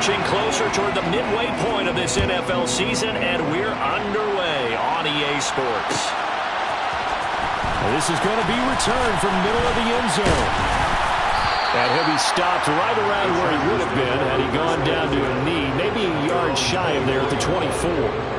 inching closer toward the midway point of this NFL season, and we're underway on EA Sports. This is going to be returned from middle of the end zone. And he'll be stopped right around where he would have been had he gone down to a knee, maybe a yard shy of there at the 24.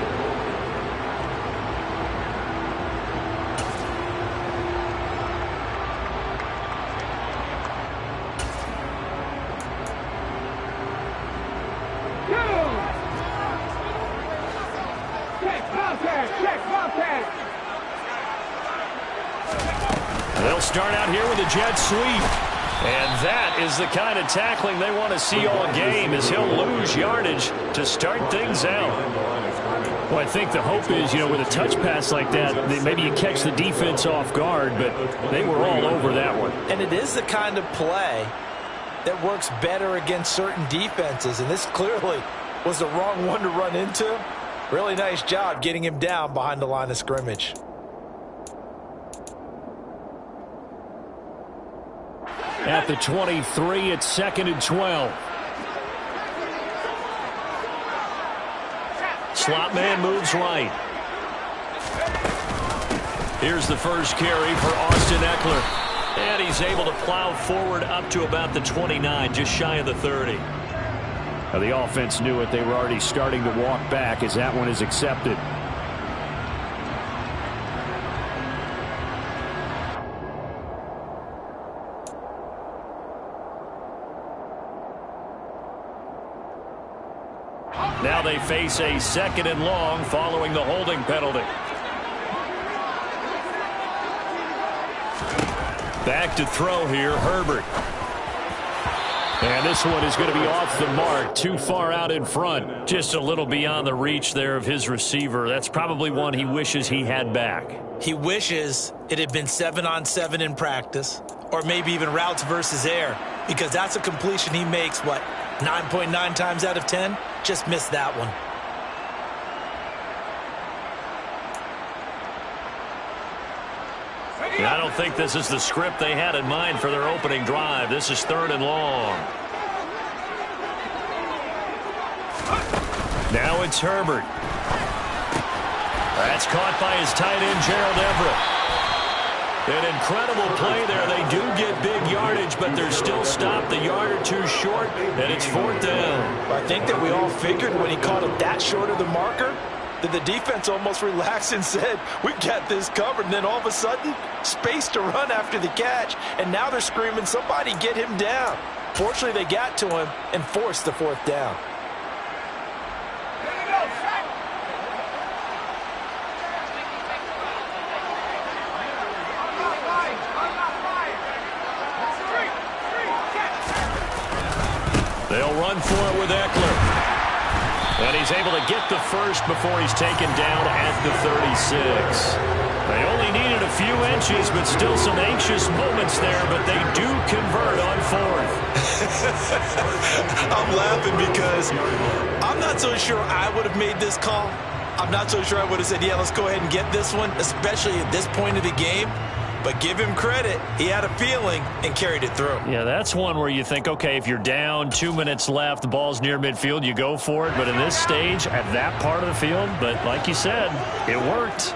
They'll start out here with a jet sweep. And that is the kind of tackling they want to see all game, as he'll lose yardage to start things out. Well, I think the hope is, with a touch pass like that, maybe you catch the defense off guard, but they were all over that one. And it is the kind of play that works better against certain defenses, and this clearly was the wrong one to run into. Really nice job getting him down behind the line of scrimmage. At the 23, it's 2nd and 12. Slot man moves right. Here's the first carry for Austin Eckler. And he's able to plow forward up to about the 29, just shy of the 30. Now, the offense knew it. They were already starting to walk back as that one is accepted. Now they face a 2nd and long following the holding penalty. Back to throw here, Herbert. And this one is going to be off the mark, too far out in front. Just a little beyond the reach there of his receiver. That's probably one he wishes he had back. He wishes it had been 7-on-7 in practice, or maybe even routes versus air, because that's a completion he makes, 9.9 times out of 10? Just missed that one. I don't think this is the script they had in mind for their opening drive. This is 3rd and long. Now it's Herbert. That's caught by his tight end, Gerald Everett. An incredible play there. They do get big yardage, but they're still stopped a yard or two short, and it's 4th down. I think that we all figured when he caught it that short of the marker that the defense almost relaxed and said, we got this covered. And then all of a sudden, space to run after the catch, and now they're screaming, somebody get him down. Fortunately, they got to him and forced the 4th down. They'll run for it with Eckler. And he's able to get the first before he's taken down at the 36. They only needed a few inches, but still some anxious moments there, but they do convert on 4th. I'm laughing because I'm not so sure I would have made this call. I'm not so sure I would have said, yeah, let's go ahead and get this one, especially at this point of the game. But give him credit. He had a feeling and carried it through. Yeah, that's one where you think, okay, if you're down, 2 minutes left, the ball's near midfield, you go for it. But in this stage, at that part of the field, but like you said, it worked.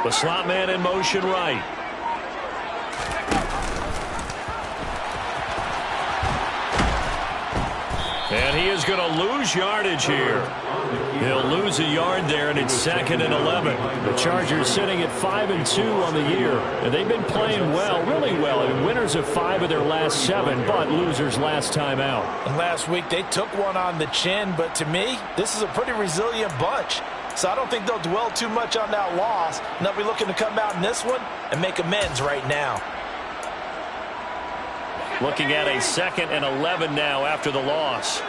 The slot man in motion right. And he is going to lose yardage here. He'll lose a yard there, and it's 2nd and 11. The Chargers sitting at 5-2 on the year. And they've been playing well, really well. I mean, winners of 5 of their last 7, but losers last time out. And last week, they took one on the chin, but to me, this is a pretty resilient bunch. So I don't think they'll dwell too much on that loss. And they'll be looking to come out in this one and make amends right now. Looking at a 2nd and 11 now after the loss.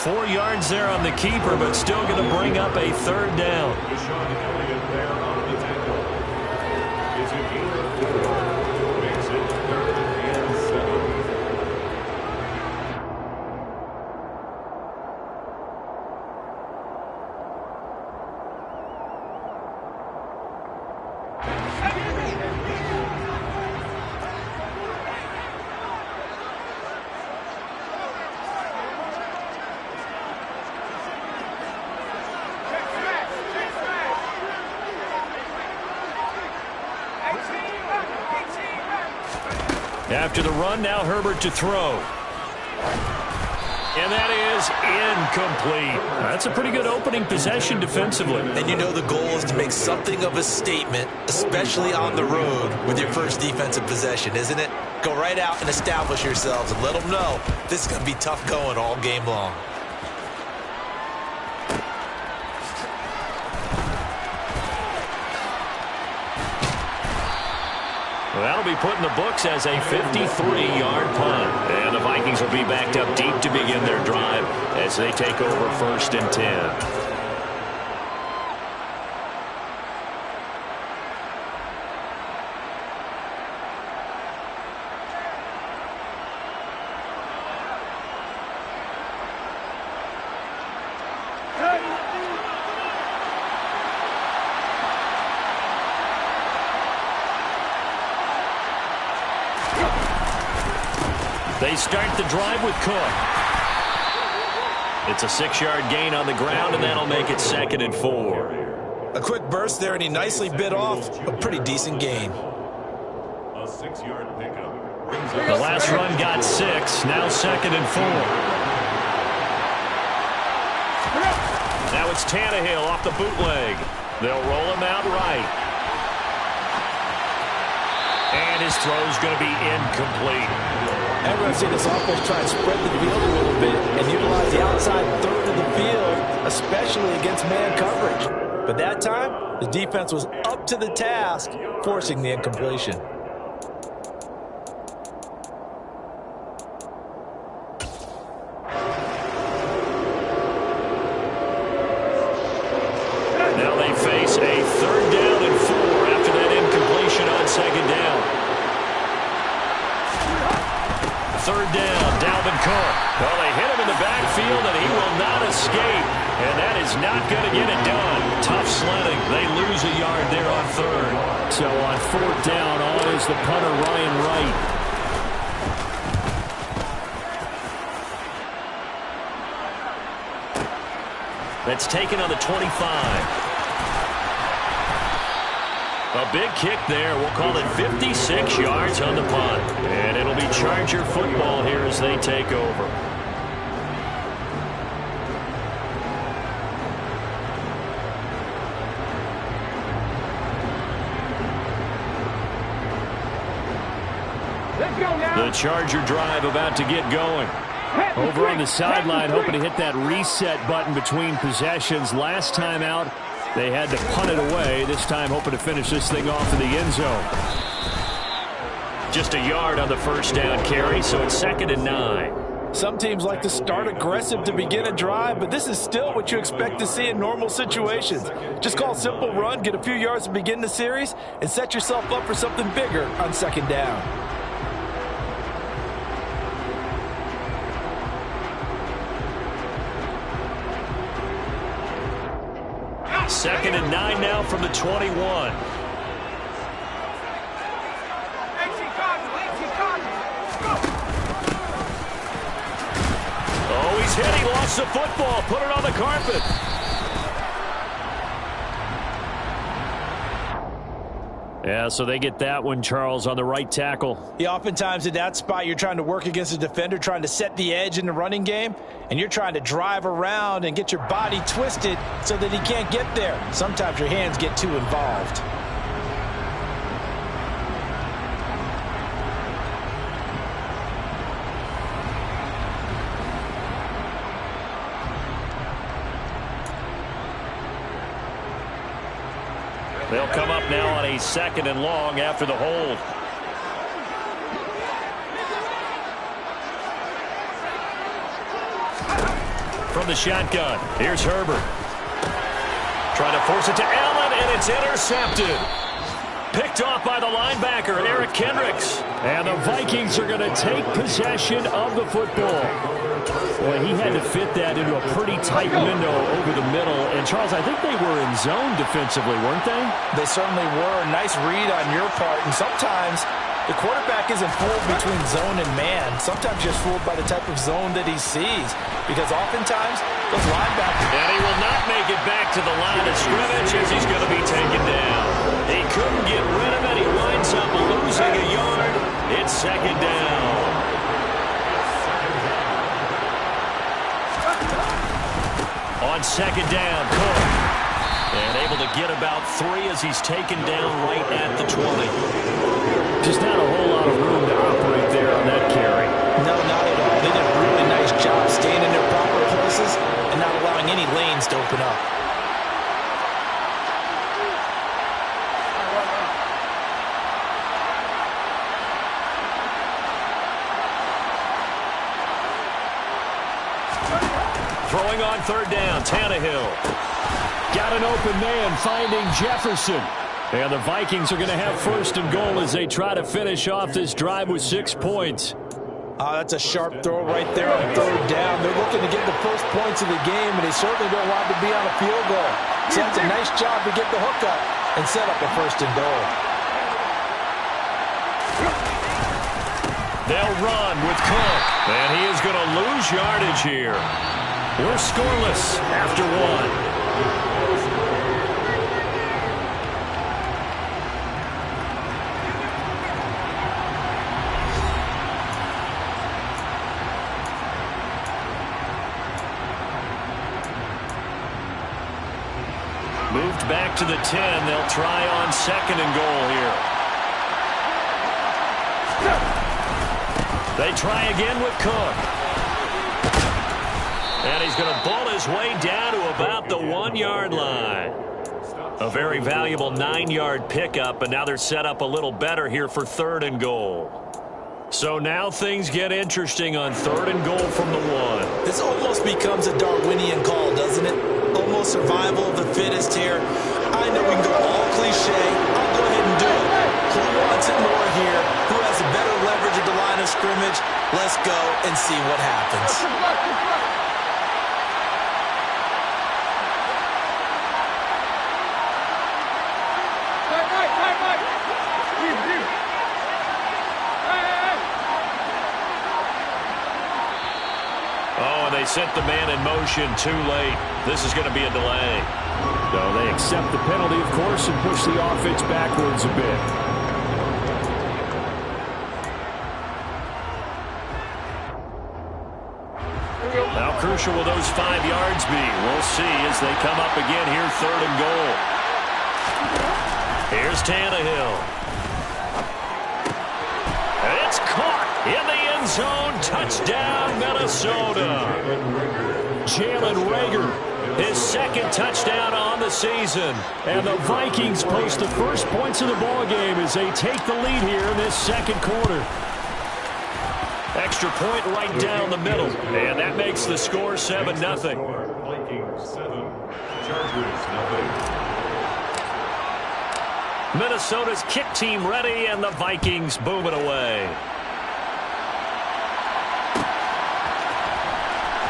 Four yards there on the keeper, but still going to bring up a 3rd down. After the run, now Herbert to throw. And that is incomplete. That's a pretty good opening possession defensively. And you know the goal is to make something of a statement, especially on the road with your first defensive possession, isn't it? Go right out and establish yourselves and let them know this is going to be tough going all game long. Well, that'll be put in the books as a 53-yard punt. And the Vikings will be backed up deep to begin their drive as they take over 1st and 10. They start the drive with Cook. It's a 6-yard gain on the ground, and that'll make it 2nd and 4. A quick burst there, and he nicely bit off a pretty decent gain. A 6-yard pickup. The last run got 6, now 2nd and 4. Now it's Tannehill off the bootleg. They'll roll him out right. And his throw's going to be incomplete. Everyone's seen this offense try and spread the field a little bit and utilize the outside third of the field, especially against man coverage. But that time, the defense was up to the task, forcing the incompletion. Now they face a 3rd down and 4 after that incompletion on 2nd down. 3rd down, Dalvin Cook. Well, they hit him in the backfield, and he will not escape. And that is not going to get it done. Tough sledding. They lose a yard there on 3rd. So on 4th down, on is the punter, Ryan Wright. That's taken on the 25. A big kick there. We'll call it 56 yards on the punt. And it'll be Charger football here as they take over. Let's go now. The Charger drive about to get going. Over on the sideline, hoping to hit that reset button between possessions. Last time out, they had to punt it away. This time hoping to finish this thing off in the end zone. Just a yard on the 1st down carry, so it's 2nd and 9. Some teams like to start aggressive to begin a drive, but this is still what you expect to see in normal situations. Just call a simple run, get a few yards to begin the series, and set yourself up for something bigger on 2nd down. 2nd and 9 now from the 21. Oh, he's hit. He lost the football. Put it on the carpet. Yeah, so they get that one, Charles, on the right tackle. Yeah, oftentimes in that spot, you're trying to work against a defender, trying to set the edge in the running game, and you're trying to drive around and get your body twisted so that he can't get there. Sometimes your hands get too involved. They'll come up now on a 2nd and long after the hold. From the shotgun, here's Herbert. Trying to force it to Allen, and it's intercepted. Picked off by the linebacker, Eric Kendricks. And the Vikings are going to take possession of the football. Boy, he had to fit that into a pretty tight window over the middle. And, Charles, I think they were in zone defensively, weren't they? They certainly were. Nice read on your part. And sometimes The quarterback isn't fooled between zone and man. Sometimes just fooled by the type of zone that he sees. Because oftentimes, those linebackers... And he will not make it back to the line of scrimmage as he's going to be taken down. He couldn't get rid of it. He winds up losing a yard. It's second down. On second down, Cook. And able to get about 3 as he's taken down right at the 20. Just not a whole lot of room to operate there on that carry. No, not at all. They did a really nice job staying in their proper places and not allowing any lanes to open up. Throwing on third down, Tannehill. Got an open man finding Jefferson. And the Vikings are going to have first and goal as they try to finish off this drive with 6 points. That's a sharp throw right there on third down. They're looking to get the first points of the game, and they certainly don't want to be on a field goal. So that's a nice job to get the hook up and set up a first and goal. They'll run with Cook, and he is going to lose yardage here. We're scoreless after 1. Moved back to the 10. They'll try on second and goal here. They try again with Cook. And he's going to ball his way down to about the 1-yard line. A very valuable 9-yard pickup, and now they're set up a little better here for third and goal. So now things get interesting on third and goal from the 1. This almost becomes a Darwinian call, doesn't it? Almost survival of the fittest here. I know we can go all cliche. I'll go ahead and do it. Who wants it more here? Who has a better leverage at the line of scrimmage? Let's go and see what happens. They sent the man in motion too late. This is going to be a delay. So they accept the penalty, of course, and push the offense backwards a bit. How crucial will those 5 yards be? We'll see as they come up again here, third and goal. Here's Tannehill. And it's caught in the end zone. Touchdown, Minnesota. Jalen Reagor, his second touchdown on the season. And the Vikings post the first points of the ball game as they take the lead here in this second quarter. Extra point right down the middle. And that makes the score 7-0. Vikings 7, Chargers 0. Minnesota's kick team ready, and the Vikings boom it away.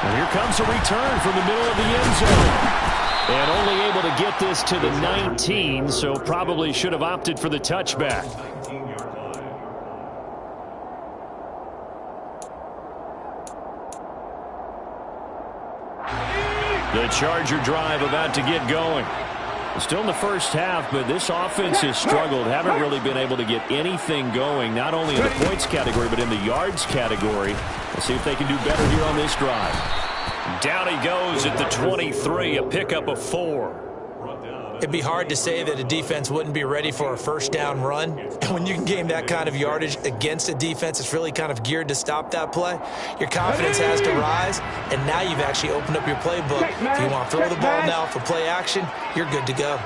And here comes a return from the middle of the end zone. And only able to get this to the 19, so probably should have opted for the touchback. The Charger drive about to get going. Still in the first half, but this offense has struggled. Haven't really been able to get anything going, not only in the points category, but in the yards category. Let's see if they can do better here on this drive. Down he goes at the 23, a pickup of 4. It'd be hard to say that a defense wouldn't be ready for a first down run. And when you can gain that kind of yardage against a defense that's really kind of geared to stop that play, your confidence has to rise, and now you've actually opened up your playbook. If you want to throw the ball now for play action, you're good to go.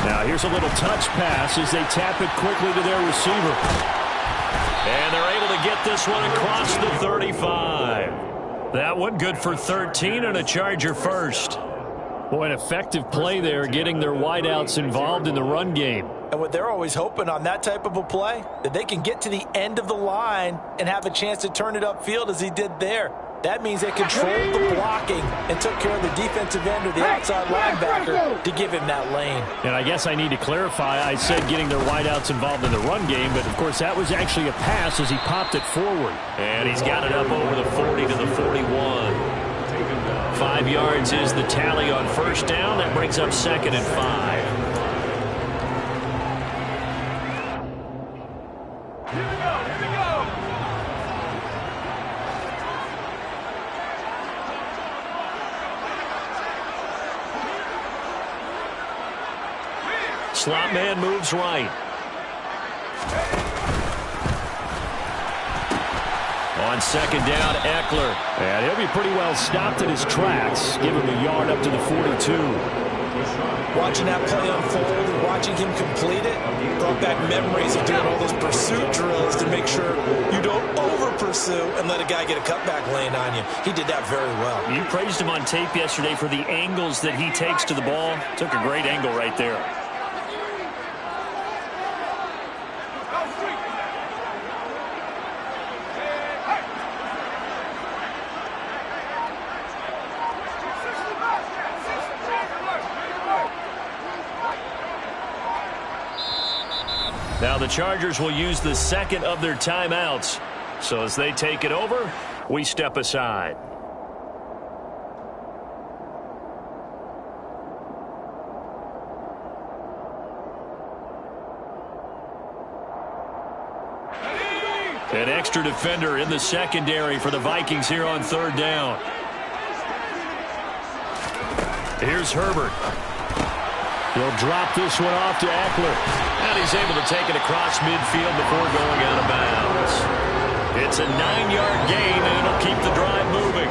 Now here's a little touch pass as they tap it quickly to their receiver. And they're able to get this one across the 35. That one good for 13 and a Charger first. Boy, an effective play there, getting their wideouts involved in the run game. And what they're always hoping on that type of a play, that they can get to the end of the line and have a chance to turn it upfield as he did there. That means they controlled the blocking and took care of the defensive end or the outside linebacker to give him that lane. And I guess I need to clarify, I said getting their wideouts involved in the run game, but of course that was actually a pass as he popped it forward. And he's got it up over the 40 to the 41. 5 yards is the tally on first down. That brings up 2nd and 5. Slot man moves right. On 2nd down, Eckler. And he'll be pretty well stopped in his tracks. Give him a yard up to the 42. Watching that play unfold and watching him complete it brought back memories of doing all those pursuit drills to make sure you don't over-pursue and let a guy get a cutback lane on you. He did that very well. You praised him on tape yesterday for the angles that he takes to the ball. Took a great angle right there. Now the Chargers will use the 2nd of their timeouts. So as they take it over, we step aside. An extra defender in the secondary for the Vikings here on 3rd down. Here's Herbert. He'll drop this one off to Eckler. And he's able to take it across midfield before going out of bounds. It's a 9-yard gain, and it'll keep the drive moving.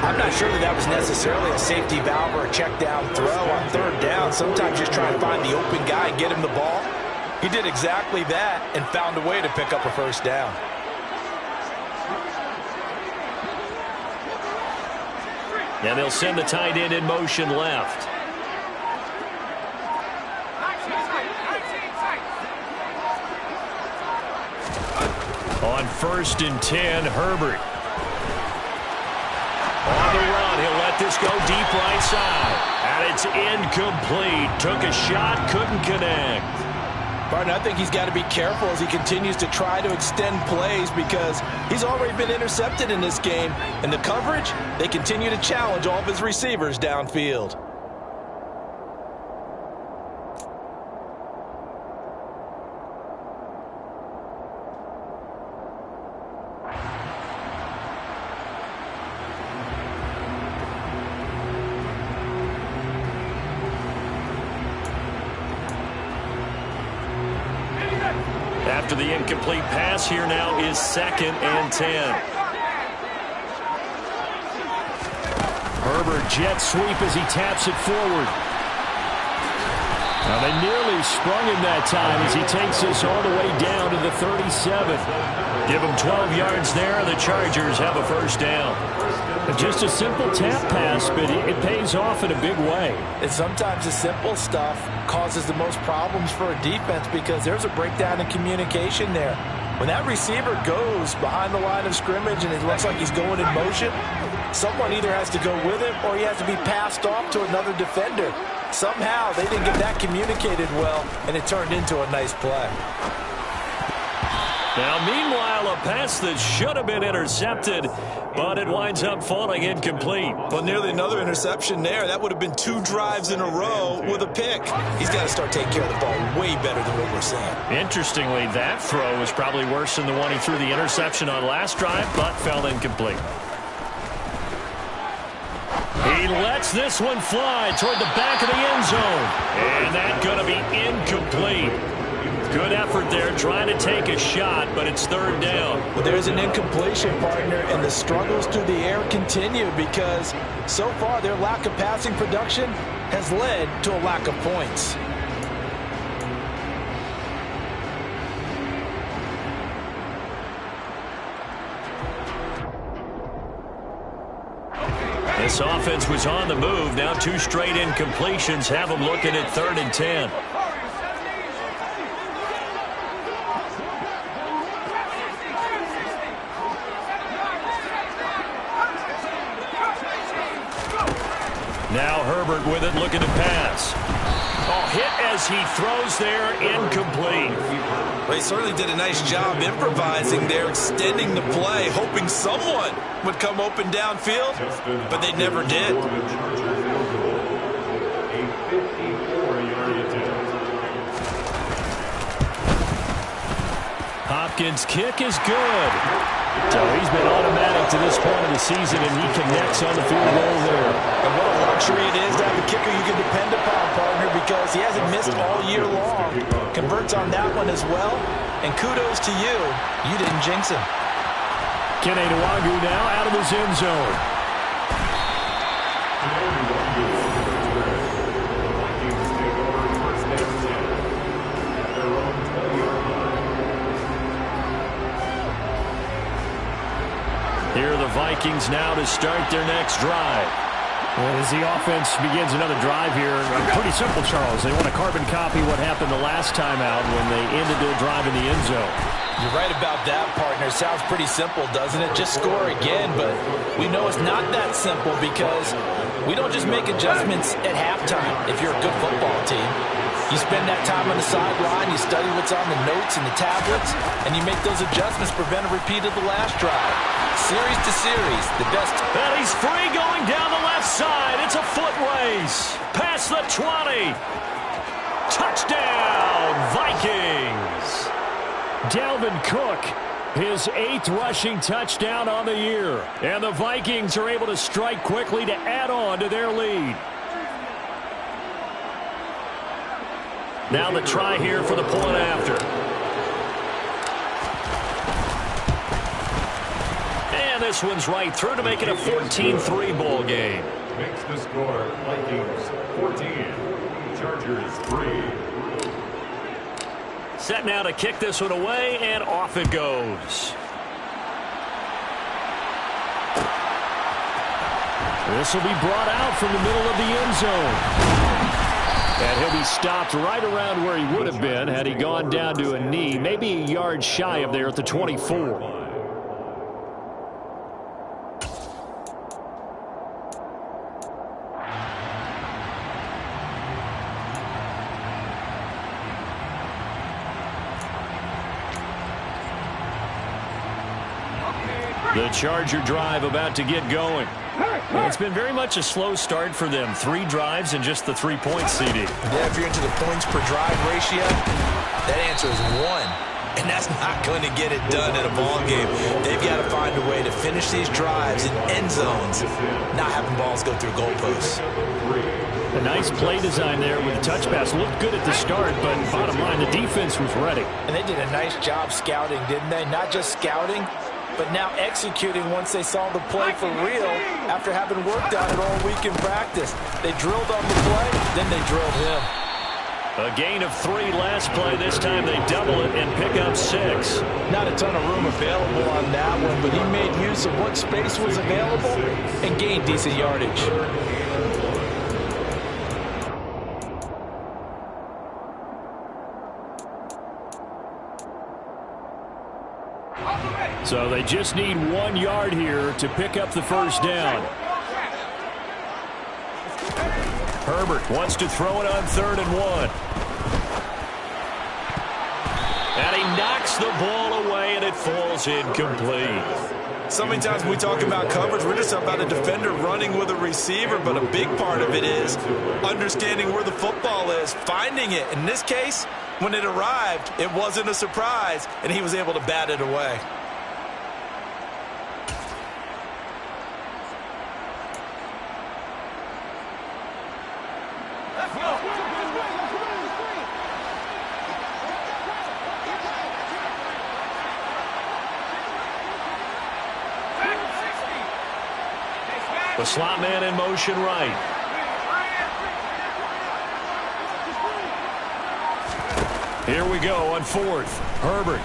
I'm not sure that was necessarily a safety valve or a check down throw on 3rd down. Sometimes just try to find the open guy and get him the ball. He did exactly that and found a way to pick up a 1st down. And they'll send the tight end in motion left. On 1st and 10, Herbert. On the run, he'll let this go deep right side. And it's incomplete. Took a shot, couldn't connect. Martin, I think he's got to be careful as he continues to try to extend plays because he's already been intercepted in this game. And the coverage, they continue to challenge all of his receivers downfield. After the incomplete pass, here now is 2nd and 10. Herbert jet sweep as he taps it forward. Now they nearly sprung him that time as he takes this all the way down to the 37. Give him 12 yards there. The Chargers have a 1st down. Just a simple tap pass, but it pays off in a big way. And sometimes the simple stuff causes the most problems for a defense because there's a breakdown in communication there. When that receiver goes behind the line of scrimmage and it looks like he's going in motion, someone either has to go with him or he has to be passed off to another defender. Somehow they didn't get that communicated well, and it turned into a nice play. Now, meanwhile, a pass that should have been intercepted, but it winds up falling incomplete. Well, nearly another interception there. That would have been 2 drives in a row with a pick. He's got to start taking care of the ball way better than what we're seeing. Interestingly, that throw was probably worse than the one he threw the interception on last drive, but fell incomplete. He lets this one fly toward the back of the end zone. And that's going to be incomplete. Good effort there trying to take a shot, but it's 3rd down. But there's an incompletion, partner, and the struggles through the air continue because so far their lack of passing production has led to a lack of points. This offense was on the move. Now 2 straight incompletions have them looking at 3rd and 10. Now Herbert with it, looking to pass. Oh, hit as he throws there, incomplete. Well, he certainly did a nice job improvising there, extending the play, hoping someone would come open downfield, but they never did. Hopkins' kick is good. So he's been automatic to this point of the season, and he connects on the field goal there. And what a luxury it is to have a kicker you can depend upon, partner, because he hasn't missed all year long. Converts on that one as well. And kudos to you. You didn't jinx him. Kene Nwagu now out of his end zone. Here are the Vikings now to start their next drive. And as the offense begins another drive here, pretty simple, Charles. They want to carbon copy what happened the last time out when they ended their drive in the end zone. You're right about that, partner. Sounds pretty simple, doesn't it? Just score again, but we know it's not that simple because we don't just make adjustments at halftime if you're a good football team. You spend that time on the sideline, you study what's on the notes and the tablets, and you make those adjustments, prevent a repeat of the last drive. Series to series, the best. And he's free going down the left side. It's a foot race. Past the 20. Touchdown, Vikings. Dalvin Cook, his 8th rushing touchdown on the year. And the Vikings are able to strike quickly to add on to their lead. Now the try here for the point after. And this one's right through to make it a 14-3 ball game. Makes the score Vikings 14, Chargers 3. Set now to kick this one away, and off it goes. This will be brought out from the middle of the end zone. And he'll be stopped right around where he would have been had he gone down to a knee, maybe a yard shy of there at the 24. The Charger drive about to get going. Well, it's been very much a slow start for them. 3 drives and just the 3 points, CD. Yeah, if you're into the points per drive ratio, that answer is 1. And that's not going to get it done in a ball game. They've got to find a way to finish these drives in end zones, not having balls go through goalposts. A nice play design there with the touch pass. Looked good at the start, but bottom line, the defense was ready. And they did a nice job scouting, didn't they? Not just scouting, but now executing once they saw the play for real after having worked on it all week in practice. They drilled on the play, then they drilled him. A gain of 3 last play. This time they double it and pick up 6. Not a ton of room available on that one, but he made use of what space was available and gained decent yardage. So they just need 1 yard here to pick up the first down. Herbert wants to throw it on 3rd and 1. And he knocks the ball away, and it falls incomplete. So many times when we talk about coverage, we're just talking about a defender running with a receiver, but a big part of it is understanding where the football is, finding it. In this case, when it arrived, it wasn't a surprise, and he was able to bat it away. The slot man in motion right. Here we go on 4th. Herbert.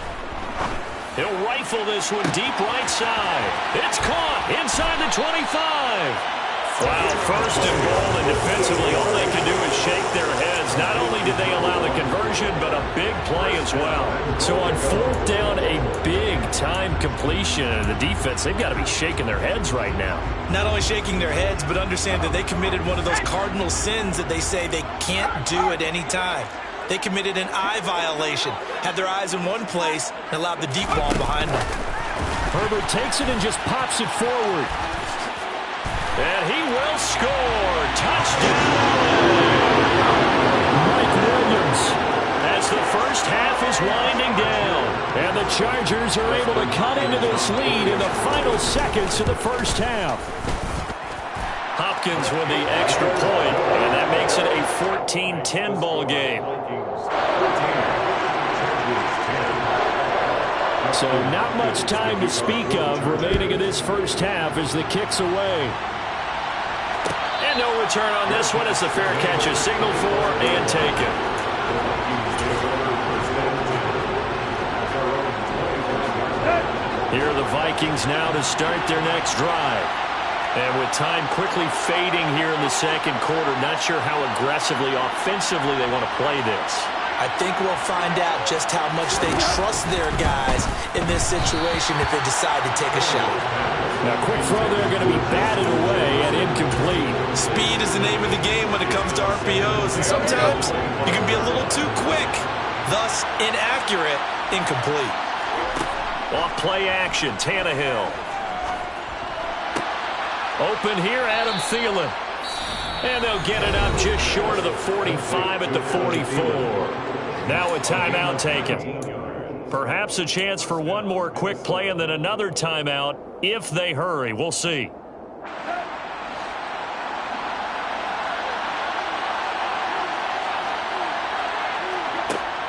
He'll rifle this one deep right side. It's caught inside the 25. Wow, first and goal, and defensively, all they can do is shake their heads. Not only did they allow the conversion, but a big play as well. So on fourth down, a big-time completion. And the defense, they've got to be shaking their heads right now. Not only shaking their heads, but understand that they committed one of those cardinal sins that they say they can't do at any time. They committed an eye violation, had their eyes in one place, and allowed the deep ball behind them. Herbert takes it and just pops it forward. And he will score. Touchdown. Mike Williams. As the first half is winding down. And the Chargers are able to cut into this lead in the final seconds of the first half. Hopkins with the extra point, and that makes it a 14-10 ball game. So not much time to speak of remaining in this first half as the kick's away. And no return on this one as the fair catch is signaled for and taken. Here are the Vikings now to start their next drive. And with time quickly fading here in the second quarter, not sure how aggressively, offensively they want to play this. I think we'll find out just how much they trust their guys in this situation if they decide to take a shot. Now, quick throw there going to be batted away and incomplete. Speed is the name of the game when it comes to RPOs, and sometimes you can be a little too quick, thus inaccurate, incomplete. Off play action, Tannehill. Open here, Adam Thielen. And they'll get it up just short of the 45 at the 44. Now a timeout taken. Perhaps a chance for one more quick play and then another timeout if they hurry. We'll see.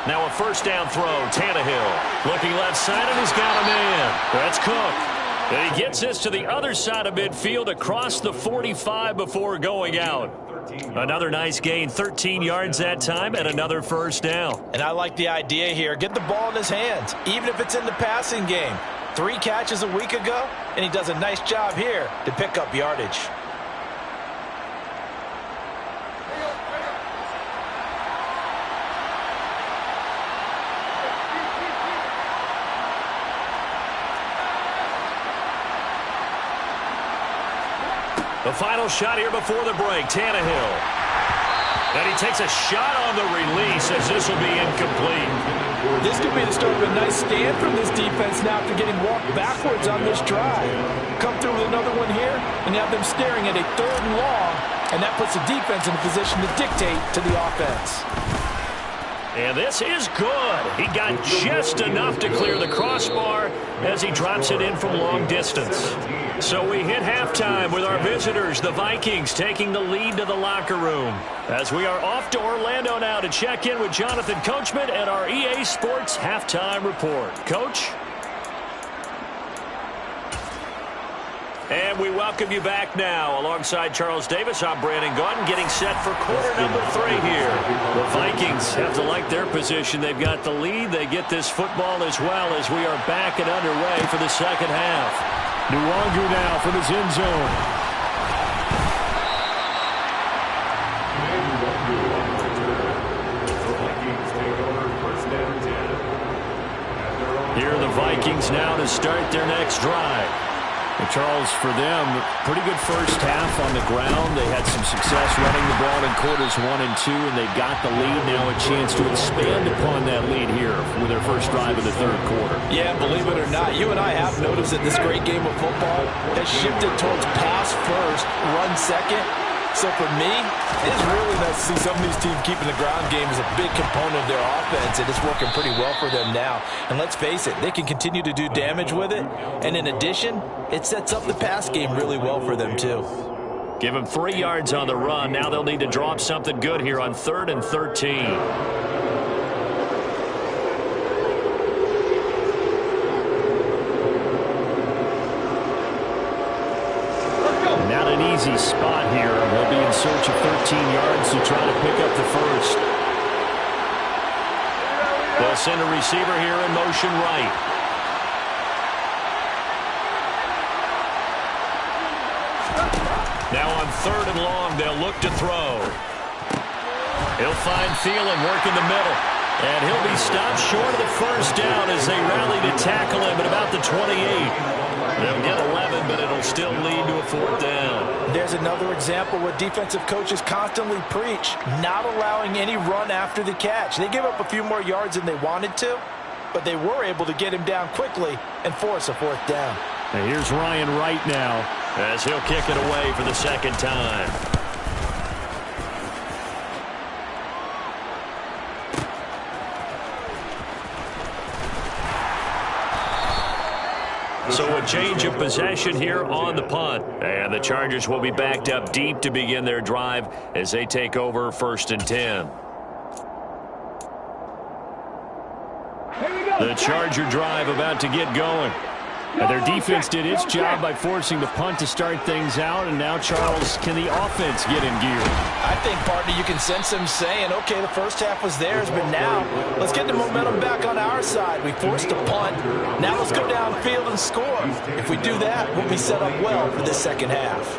Now a first down throw, Tannehill. Looking left side, and he's got a man. That's Cook. And he gets this to the other side of midfield across the 45 before going out. Another nice gain, 13 yards that time, and another first down. And I like the idea here. Get the ball in his hands, even if it's in the passing game. 3 catches a week ago, and he does a nice job here to pick up yardage. The final shot here before the break, Tannehill. And he takes a shot on the release as this will be incomplete. This could be the start of a nice stand from this defense now after getting walked backwards on this drive. Come through with another one here, and you have them staring at a 3rd and long, and that puts the defense in a position to dictate to the offense. And this is good. He got just enough to clear the crossbar as he drops it in from long distance. So we hit halftime with our visitors, the Vikings, taking the lead to the locker room. As we are off to Orlando now to check in with Jonathan Coachman and our EA Sports Halftime Report. Coach? And we welcome you back now. Alongside Charles Davis, I'm Brandon Gaudin, getting set for quarter number 3 here. The Vikings have to like their position. They've got the lead. They get this football as well as we are back and underway for the second half. Nwangu now from his end zone. Here are the Vikings now to start their next drive. And Charles, for them, pretty good first half on the ground. They had some success running the ball in quarters 1 and 2, and they've got the lead now, a chance to expand upon that lead here with their first drive of the 3rd quarter. Yeah, believe it or not, you and I have noticed that this great game of football has shifted towards pass first, run second. So for me, it's really nice to see some of these teams keeping the ground game as a big component of their offense, and it's working pretty well for them now. And let's face it, they can continue to do damage with it. And in addition, it sets up the pass game really well for them too. Give them 3 yards on the run. Now they'll need to draw up something good here on 3rd and 13. Easy spot here. They'll be in search of 13 yards to try to pick up the first. They'll send a receiver here in motion right. Now on 3rd and long, they'll look to throw. He'll find Thielen working the middle. And he'll be stopped short of the first down as they rally to tackle him at about the 28. They'll get 11, but it'll still lead to a 4th down. There's another example where defensive coaches constantly preach, not allowing any run after the catch. They give up a few more yards than they wanted to, but they were able to get him down quickly and force a 4th down. And here's Ryan Wright now, as he'll kick it away for the 2nd time. So a change of possession here on the punt. And the Chargers will be backed up deep to begin their drive as they take over 1st and 10. The Charger drive about to get going. And their defense did its job by forcing the punt to start things out. And now, Charles, can the offense get in gear? I think, partner, you can sense them saying, okay, the first half was theirs, but now let's get the momentum back on our side. We forced a punt. Now let's go downfield and score. If we do that, we'll be set up well for the 2nd half.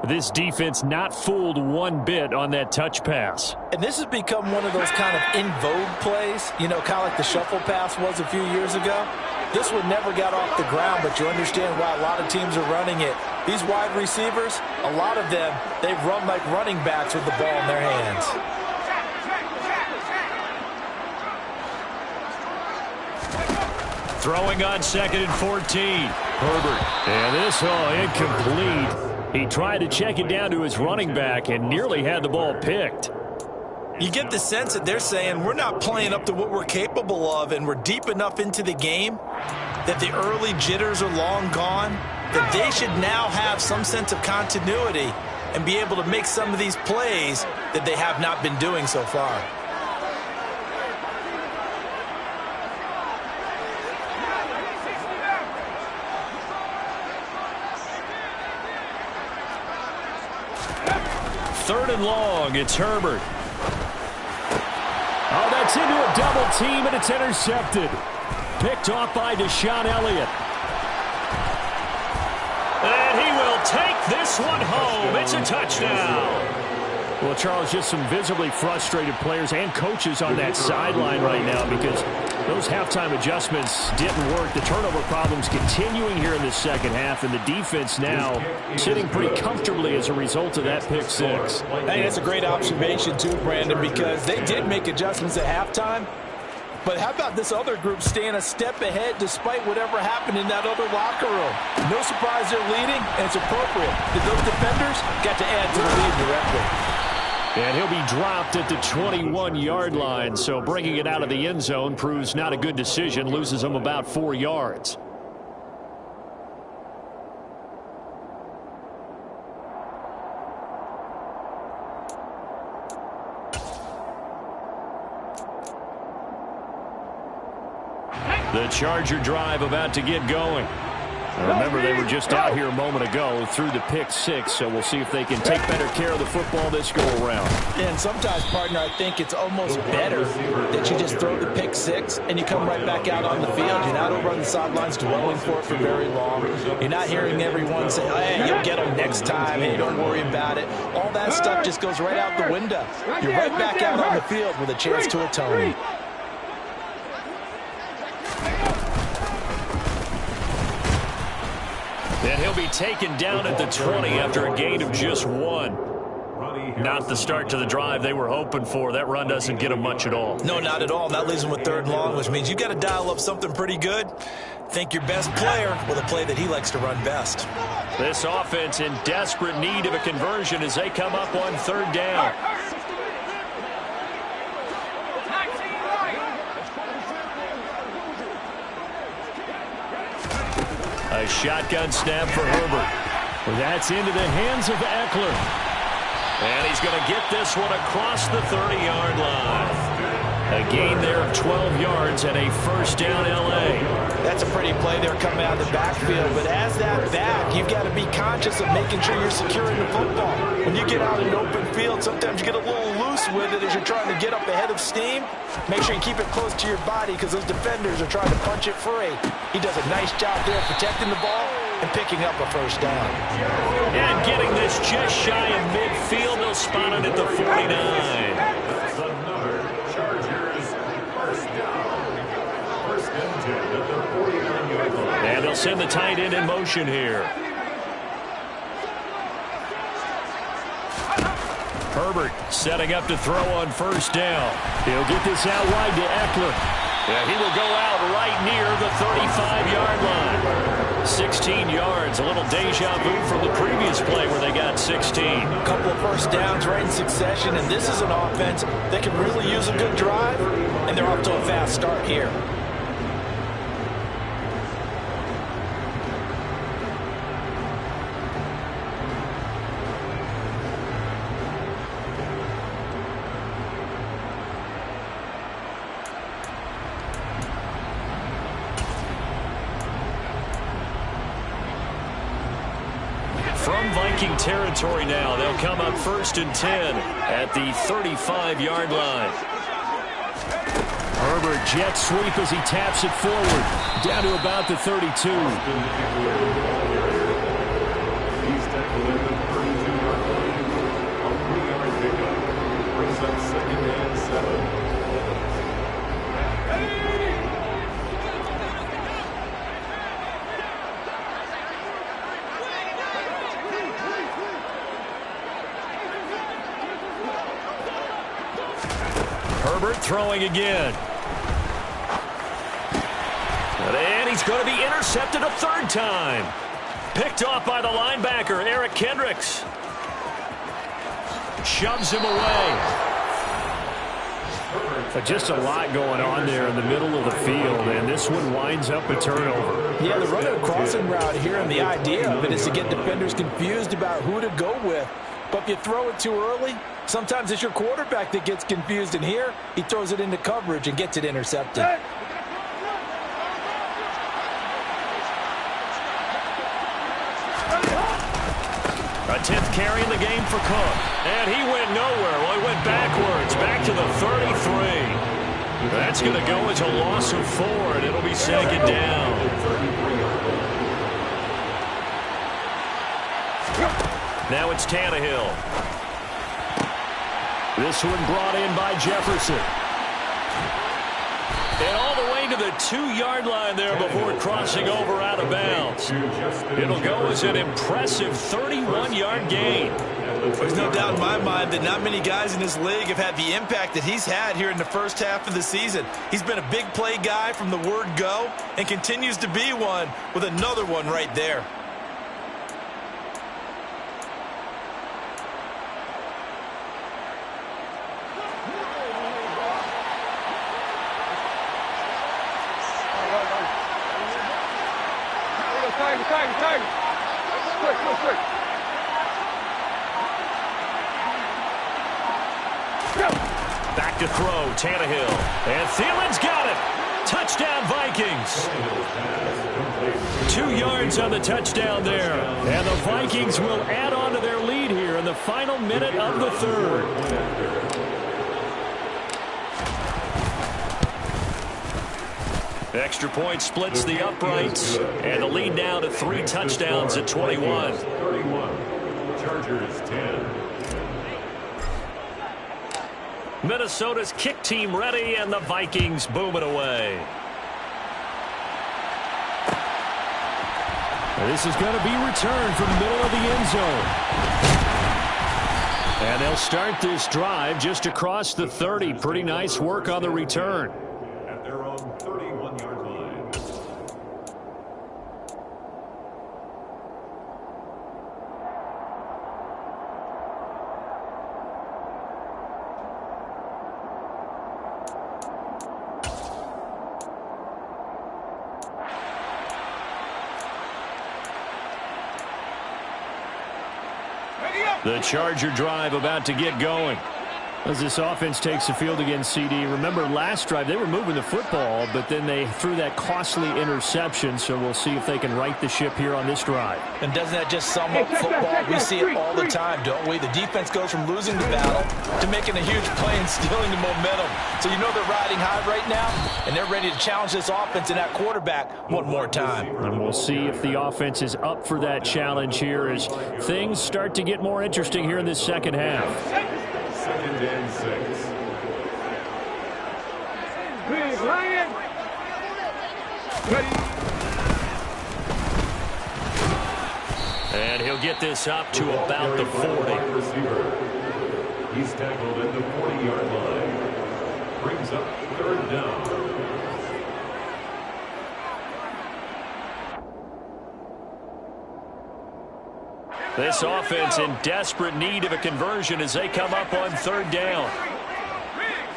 This defense not fooled one bit on that touch pass. And this has become one of those kind of in vogue plays, you know, kind of like the shuffle pass was a few years ago. This one never got off the ground, but you understand why a lot of teams are running it. These wide receivers, a lot of them, they run like running backs with the ball in their hands. Throwing on 2nd and 14. Herbert. And this, incomplete. He tried to check it down to his running back and nearly had the ball picked. You get the sense that they're saying we're not playing up to what we're capable of, and we're deep enough into the game that the early jitters are long gone, that they should now have some sense of continuity and be able to make some of these plays that they have not been doing so far. Third and long, it's Herbert. Oh, that's into a double team, and it's intercepted. Picked off by Deshaun Elliott. And he will take this one home. It's a touchdown. Well, Charles, just some visibly frustrated players and coaches on that sideline right now because those halftime adjustments didn't work. The turnover problems continuing here in the 2nd half, and the defense now sitting pretty comfortably as a result of that pick 6. Hey, that's a great observation too, Brandon, because they did make adjustments at halftime. But how about this other group staying a step ahead despite whatever happened in that other locker room? No surprise they're leading, and it's appropriate that those defenders got to add to the lead directly. And he'll be dropped at the 21-yard line, so bringing it out of the end zone proves not a good decision, loses him about 4 yards. The Charger drive about to get going. Remember, they were just out here a moment ago through the pick 6, so we'll see if they can take better care of the football this go-around. And sometimes, partner, I think it's almost better that you just throw the pick 6 and you come right back out on the field. You're not over on the sidelines dwelling for it for very long. You're not hearing everyone say, oh, hey, you'll get them next time. Hey, don't worry about it. All that stuff just goes right out the window. You're right back out on the field with a chance to atone. And he'll be taken down at the 20 after a gain of just 1. Not the start to the drive they were hoping for. That run doesn't get them much at all. No, not at all. That leaves them with 3rd and long, which means you've got to dial up something pretty good. Think your best player with a play that he likes to run best. This offense in desperate need of a conversion as they come up on 3rd down. A shotgun snap for Herbert. Well, that's into the hands of Eckler. And he's going to get this one across the 30-yard line. A gain there of 12 yards and a 1st down L.A. That's a pretty play there coming out of the backfield. But as that back, you've got to be conscious of making sure you're securing the football. When you get out in open field, sometimes you get a little loose with it as you're trying to get up ahead of steam. Make sure you keep it close to your body because those defenders are trying to punch it free. He does a nice job there protecting the ball and picking up a 1st down. And getting midfield. They'll spot it at the 49. That's another Chargers first down. First and 10 at the 49-yard line. And they'll send the tight end in motion here. Herbert setting up to throw on first down. He'll get this out wide to Eckler. Yeah, he will go out right near the 35-yard line. 16 yards, a little deja vu from the previous play where they got 16. A couple of first downs right in succession, and this is an offense that can really use a good drive, and they're off to a fast start here. From Viking territory now, they'll come up first and 10 at the 35-yard line. Herbert jet sweep as he taps it forward down to about the 32. He's tackled at the 32-yard line. A 3-yard pickup brings up second and 7. Herbert throwing again. And he's going to be intercepted a third time. Picked off by the linebacker, Eric Kendricks. Shoves him away. Just a lot going on there in the middle of the field, and this one winds up a turnover. Yeah, they're running a crossing route here, and the idea of it is to get defenders confused about who to go with. But if you throw it too early, sometimes it's your quarterback that gets confused, and here he throws it into coverage and gets it intercepted. A 10th carry in the game for Cook. And he went nowhere. Well, he went backwards, back to the 33. That's going to go as a loss of 4, and it'll be second down. Now it's Tannehill. This one brought in by Jefferson. And all the way to the 2-yard line there before crossing over out of bounds. It'll go as an impressive 31-yard gain. There's no doubt in my mind that not many guys in this league have had the impact that he's had here in the first half of the season. He's been a big play guy from the word go and continues to be one with another one right there. Back to throw, Tannehill. And Thielen's got it. Touchdown, Vikings. 2 yards on the touchdown there. And the Vikings will add on to their lead here in the final minute of the third. Extra point splits the uprights. And the lead now to 3 touchdowns at 21. 31. Chargers 10. Minnesota's kick team ready, and the Vikings boom it away. This is going to be returned from the middle of the end zone. And they'll start this drive just across the 30. Pretty nice work on the return. At their own 31-yard line. The Charger drive about to get going. As this offense takes the field against CD, remember last drive they were moving the football, but then they threw that costly interception, so we'll see if they can right the ship here on this drive. And doesn't that just sum up football? We see it all the time, don't we? The defense goes from losing the battle to making a huge play and stealing the momentum. So you know they're riding high right now, and they're ready to challenge this offense and that quarterback one more time. And we'll see if the offense is up for that challenge here as things start to get more interesting here in this second half. 2nd and 6. Big Lion. And he'll get this up to about the 40. He's tackled at the 40-yard line. Brings up 3rd down. This offense in desperate need of a conversion as they come up on 3rd down.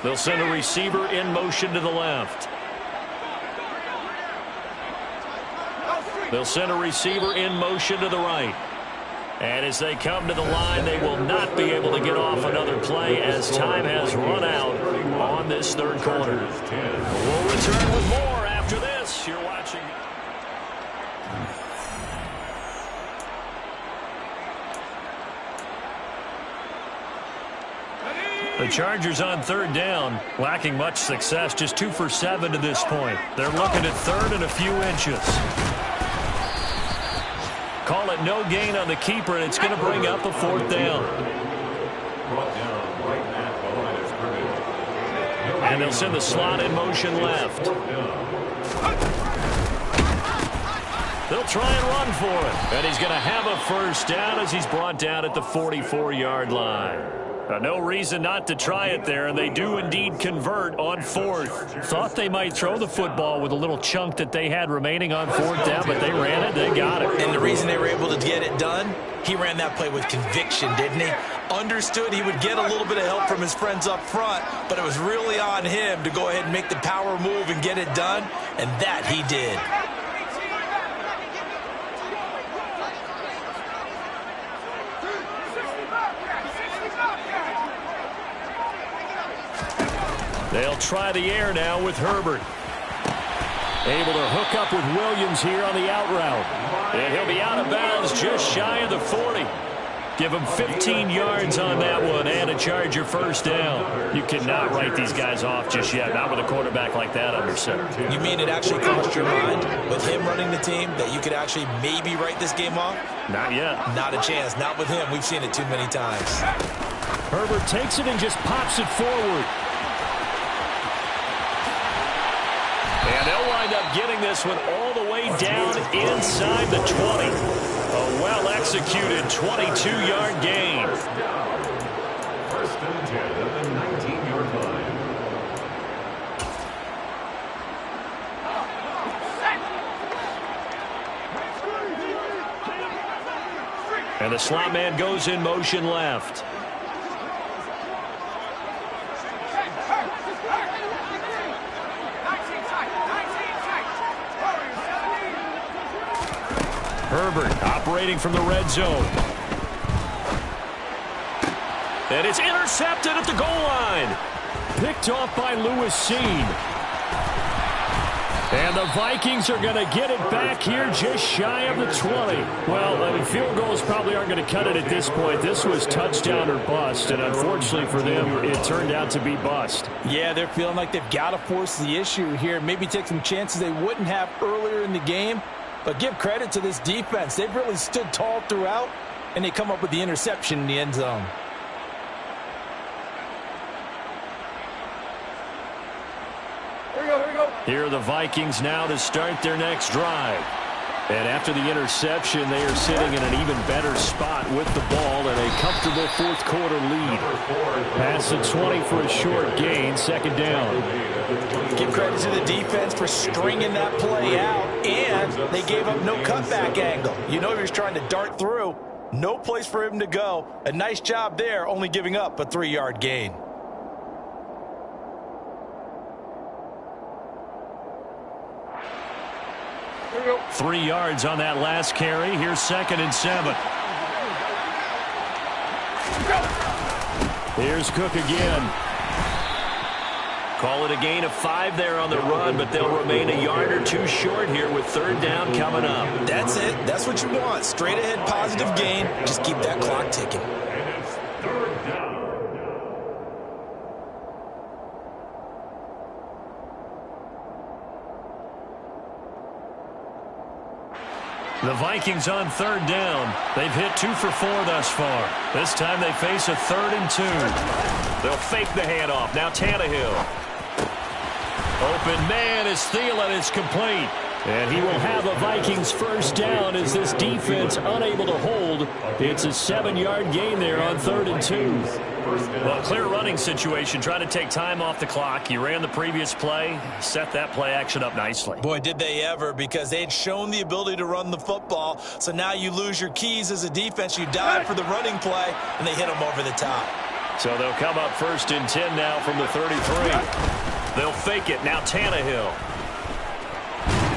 They'll send a receiver in motion to the left. They'll send a receiver in motion to the right. And as they come to the line, they will not be able to get off another play as time has run out on this 3rd quarter. We'll return with more after this. You're watching. The Chargers on 3rd down, lacking much success, just 2 for 7 to this point. They're looking at 3rd and a few inches. Call it no gain on the keeper, and it's going to bring up a 4th down. And they'll send the slot in motion left. They'll try and run for it. And he's going to have a 1st down as he's brought down at the 44-yard line. No reason not to try it there, and they do indeed convert on 4th. Thought they might throw the football with a little chunk that they had remaining on 4th down, but they ran it, they got it. And the reason they were able to get it done, he ran that play with conviction, didn't he? Understood he would get a little bit of help from his friends up front, but it was really on him to go ahead and make the power move and get it done, and that he did. They'll try the air now with Herbert. Able to hook up with Williams here on the out route. And he'll be out of bounds just shy of the 40. Give him 15 yards on that one and a Charger 1st down. You cannot write these guys off just yet, not with a quarterback like that under center. You mean it actually crossed your mind with him running the team that you could actually maybe write this game off? Not yet. Not a chance. Not with him. We've seen it too many times. Herbert takes it and just pops it forward. And they'll wind up getting this one all the way down inside the 20. A well-executed 22-yard gain. 1st and 10 at the 19-yard line. And the slot man goes in motion left. Herbert operating from the red zone. And it's intercepted at the goal line. Picked off by Lewis Seen. And the Vikings are going to get it back here just shy of the 20. Well, I mean, field goals probably aren't going to cut it at this point. This was touchdown or bust, and unfortunately for them, it turned out to be bust. Yeah, they're feeling like they've got to force the issue here. Maybe take some chances they wouldn't have earlier in the game. But give credit to this defense. They've really stood tall throughout, and they come up with the interception in the end zone. Here are the Vikings now to start their next drive. And after the interception, they are sitting in an even better spot with the ball and a comfortable 4th quarter lead. Past the 20 for a short gain, 2nd down. Give credit to the defense for stringing that play out, and they gave up no cutback angle. You know he was trying to dart through. No place for him to go. A nice job there, only giving up a 3-yard gain. Go. 3 yards on that last carry. Here's 2nd and 7. Here's Cook again. Call it a gain of 5 there on the run, but they'll remain a yard or two short here with third down coming up. That's it. That's what you want. Straight ahead positive gain. Just keep that clock ticking. And it's third down. The Vikings on third down. They've hit 2 for 4 thus far. This time they face a 3rd and 2. They'll fake the handoff. Now Tannehill. Open man is Thielen. It's complete. And he will have a Vikings first down as this defense unable to hold. It's a 7-yard gain there on 3rd and 2. Well, clear running situation. Trying to take time off the clock. You ran the previous play. Set that play action up nicely. Boy, did they ever, because they had shown the ability to run the football. So now you lose your keys as a defense. You dive for the running play, and they hit them over the top. So they'll come up 1st and 10 now from the 33. They'll fake it. Now Tannehill.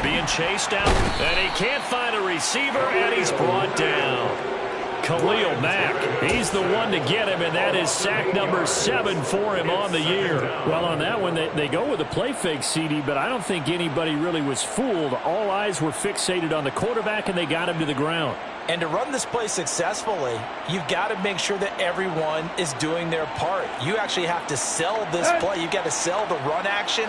Being chased out, and he can't find a receiver, and he's brought down. Khalil Mack, he's the one to get him, and that is sack number 7 for him on the year. Well, on that one, they go with a play fake, CD, but I don't think anybody really was fooled. All eyes were fixated on the quarterback, and they got him to the ground. And to run this play successfully, you've got to make sure that everyone is doing their part. You actually have to sell this play. You've got to sell the run action.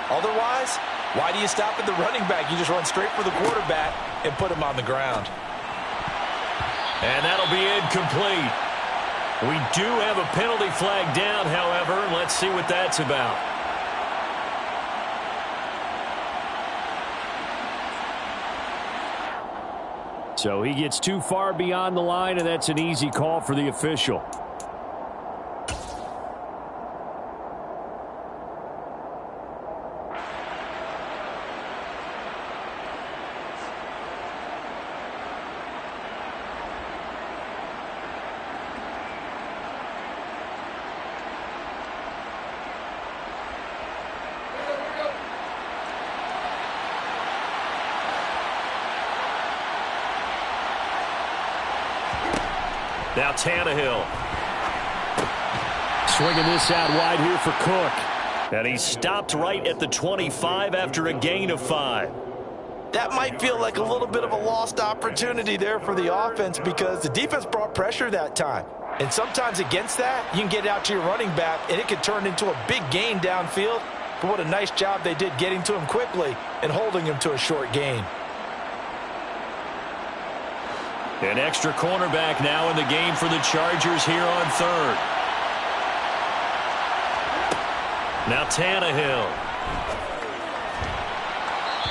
Otherwise, why do you stop at the running back? You just run straight for the quarterback and put him on the ground. And that'll be incomplete. We do have a penalty flag down, however. Let's see what that's about. So he gets too far beyond the line, and that's an easy call for the official. Now Tannehill. Swinging this out wide here for Cook. And he stopped right at the 25 after a gain of 5. That might feel like a little bit of a lost opportunity there for the offense, because the defense brought pressure that time. And sometimes against that, you can get out to your running back, and it could turn into a big gain downfield. But what a nice job they did getting to him quickly and holding him to a short gain. An extra cornerback now in the game for the Chargers here on 3rd. Now Tannehill.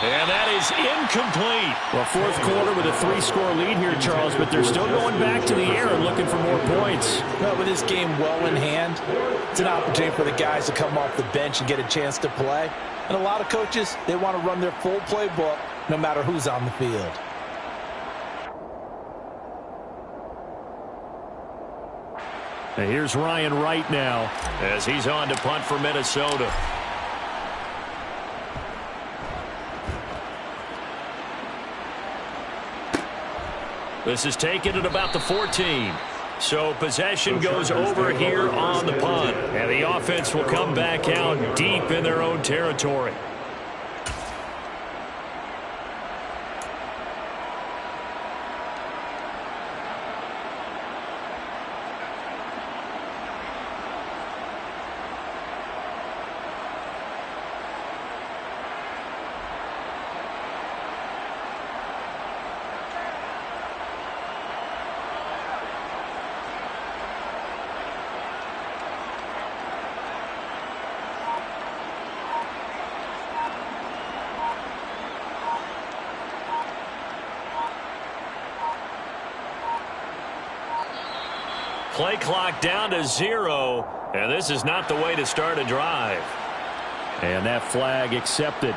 And that is incomplete. Well, 4th quarter with a 3-score lead here, Charles, but they're still going back to the air and looking for more points. Well, with this game well in hand, it's an opportunity for the guys to come off the bench and get a chance to play. And a lot of coaches, they want to run their full playbook no matter who's on the field. And here's Ryan Wright now as he's on to punt for Minnesota. This is taken at about the 14. So possession goes over here on the punt. And the offense will come back out deep in their own territory. Play clock down to 0, and this is not the way to start a drive. And that flag accepted.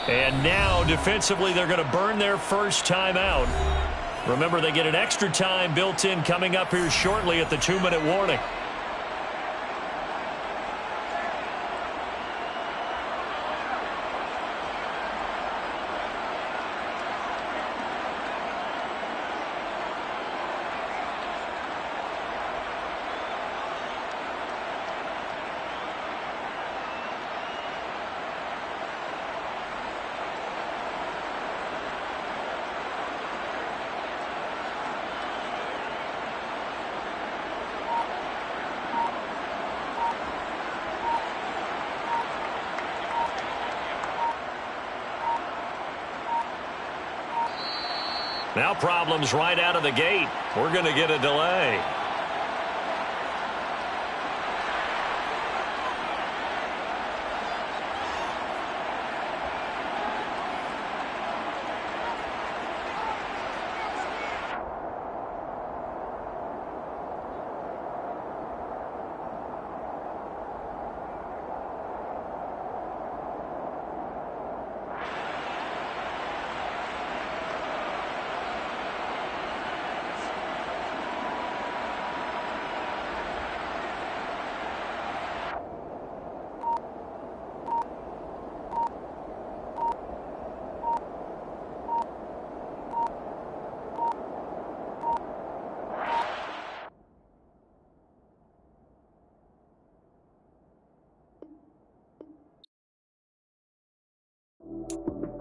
And now, defensively, they're going to burn their first timeout. Remember, they get an extra time built in coming up here shortly at the 2-minute warning. Now problems right out of the gate. We're going to get a delay.